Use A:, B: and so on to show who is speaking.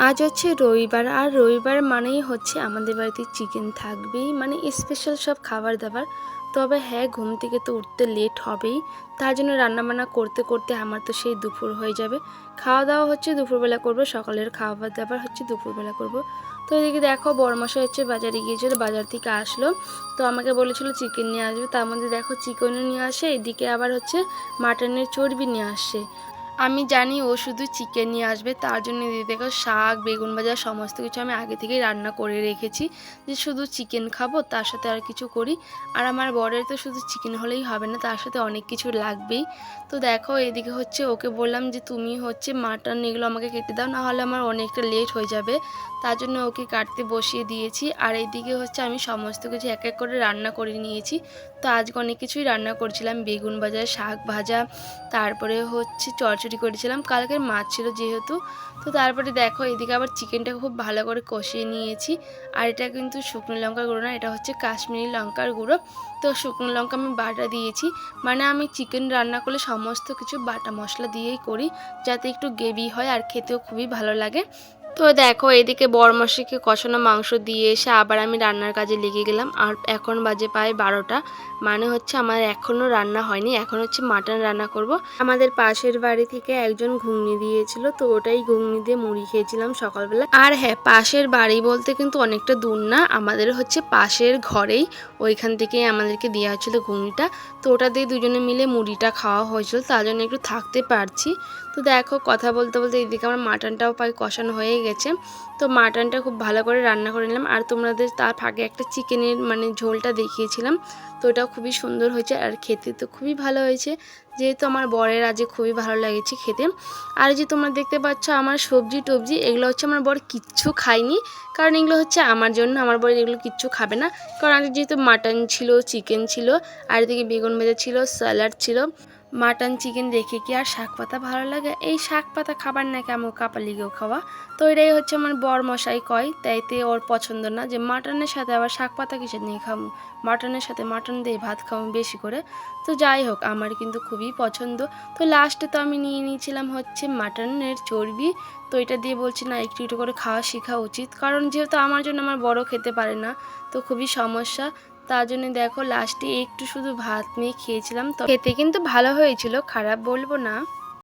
A: আজ হচ্ছে রবিবার, আর রবিবার মানেই হচ্ছে আমাদের বাড়িতে চিকেন থাকবেই, মানে স্পেশাল সব খাবার দাবার। তবে হ্যাঁ, ঘুম থেকে তো উঠতে লেট হবেই, তার জন্য রান্নাবান্না করতে করতে আমার তো সেই দুপুর হয়ে যাবে। খাওয়া দাওয়া হচ্ছে দুপুরবেলা করব, সকালের খাবার দাবার হচ্ছে দুপুরবেলা করব। তো এদিকে দেখো বড়মশাই হচ্ছে বাজারে গিয়েছিল, বাজার থেকে আসলো, তো আমাকে বলেছিল চিকেন নিয়ে আসবে। তার মধ্যে দেখো চিকেনও নিয়ে আসে, এদিকে আবার হচ্ছে মাটনের চর্বি নিয়ে আসে। আমি জানি ও শুধু চিকেন নিয়ে আসবে, তার জন্য দিদি দেখো শাক বেগুন ভাজা সমস্ত কিছু আমি আগে থেকেই রান্না করে রেখেছি, যে শুধু চিকেন খাবো তার সাথে আর কিছু করি। আর আমার বরের তো শুধু চিকেন হলেই হবে না, তার সাথে অনেক কিছু লাগবেই। তো দেখো এদিকে হচ্ছে ওকে বললাম যে তুমি হচ্ছে মাটন এগুলো আমাকে কেটে দাও, না হলে আমার অনেকটা লেট হয়ে যাবে। তার জন্য ওকে কাটতে বসিয়ে দিয়েছি। আর এইদিকে হচ্ছে আমি সমস্ত কিছু এক এক করে রান্না করে নিয়েছি। তো আজকে অনেক কিছুই রান্না করছিলাম, বেগুন ভাজা, শাক ভাজা, তারপরে হচ্ছে চচ্চড়ি করেছিলাম, কালকের মাছ ছিল যেহেতু। তো তারপরে দেখো এদিকে আবার চিকেনটা খুব ভালো করে কষিয়ে নিয়েছি। আর এটা কিন্তু শুকনো লঙ্কার গুঁড়ো না, এটা হচ্ছে কাশ্মীরি লঙ্কার গুঁড়ো। তো শুকনো লঙ্কা আমি বাটা দিয়েছি, মানে আমি চিকেন রান্না করলে সমস্ত কিছু বাটা মশলা দিয়েই করি, যাতে একটু গ্রেভি হয় আর খেতেও খুবই ভালো লাগে। তো দেখো এদিকে বরমশাইকে কষানো মাংস দিয়ে এসে আবার আমি রান্নার কাজে লেগে গেলাম। আর এখন বাজে প্রায় 12টা, মানে হচ্ছে আমার এখনও রান্না হয়নি, এখন হচ্ছে মাটন রান্না করব। আমাদের পাশের বাড়ি থেকে একজন ঘুগনি দিয়েছিল, তো ওটাই ঘুগনি দিয়ে মুড়ি খেয়েছিলাম সকালবেলা। আর হ্যাঁ, পাশের বাড়ি বলতে কিন্তু অনেকটা দূর না, আমাদের হচ্ছে পাশের ঘরেই, ওইখান থেকেই আমাদেরকে দেওয়া হচ্ছিলো ঘুগনিটা। তো ওটা দিয়ে দুজনে মিলে মুড়িটা খাওয়া হয়েছিল, তার জন্য একটু থাকতে পারছি। তো দেখো কথা বলতে বলতে এদিকে আমার মাটনটাও প্রায় কষানো হয়ে গেছে। তো মাটনটা খুব ভালো করে রান্না করে নিলাম। আর তোমাদের তার ফাঁকে একটা চিকেনের মানে ঝোলটা দেখিয়েছিলাম, তো ওটাও খুবই সুন্দর হয়েছে আর খেতে তো খুবই ভালো হয়েছে, যেহেতু আমার বরের আজকে খুবই ভালো লেগেছে খেতে। আর যে তোমরা দেখতে পাচ্ছ আমার সবজি টবজি, এগুলো হচ্ছে আমার বর কিচ্ছু খায়নি, কারণ এগুলো হচ্ছে আমার জন্য, আমার বর এগুলো কিচ্ছু খাবে না। কারণ আজকে যেহেতু মাটন ছিল, চিকেন ছিল, আর এদিকে বেগুন ভাজা ছিল, স্যালাড ছিল। মাটন চিকেন রেখে কি আর শাক পাতা ভালো লাগে? এই শাক পাতা খাবার না কেমন কাপালিগেও খাওয়া। তো এটাই হচ্ছে আমার বর মশাই কয়, তাইতে ওর পছন্দ না, যে মাটনের সাথে আবার শাক পাতা কিসের নিয়ে খাবো, মাটনের সাথে মাটন দিয়ে ভাত খাবো বেশি করে। তো যাই হোক, আমার কিন্তু খুবই পছন্দ। তো লাস্টে তো আমি নিয়ে নিয়েছিলাম হচ্ছে মাটনের চর্বি। তো এটা দিয়ে বলছি না, একটু একটু করে খাওয়া শেখা উচিত, কারণ যেহেতু আমার জন্য আমার বড় খেতে পারে না, তো খুবই সমস্যা। তার জন্য দেখো লাস্টে একটু শুধু ভাত নিয়ে খেয়েছিলাম, তো খেতে কিন্তু ভালো হয়েছিল, খারাপ বলবো না।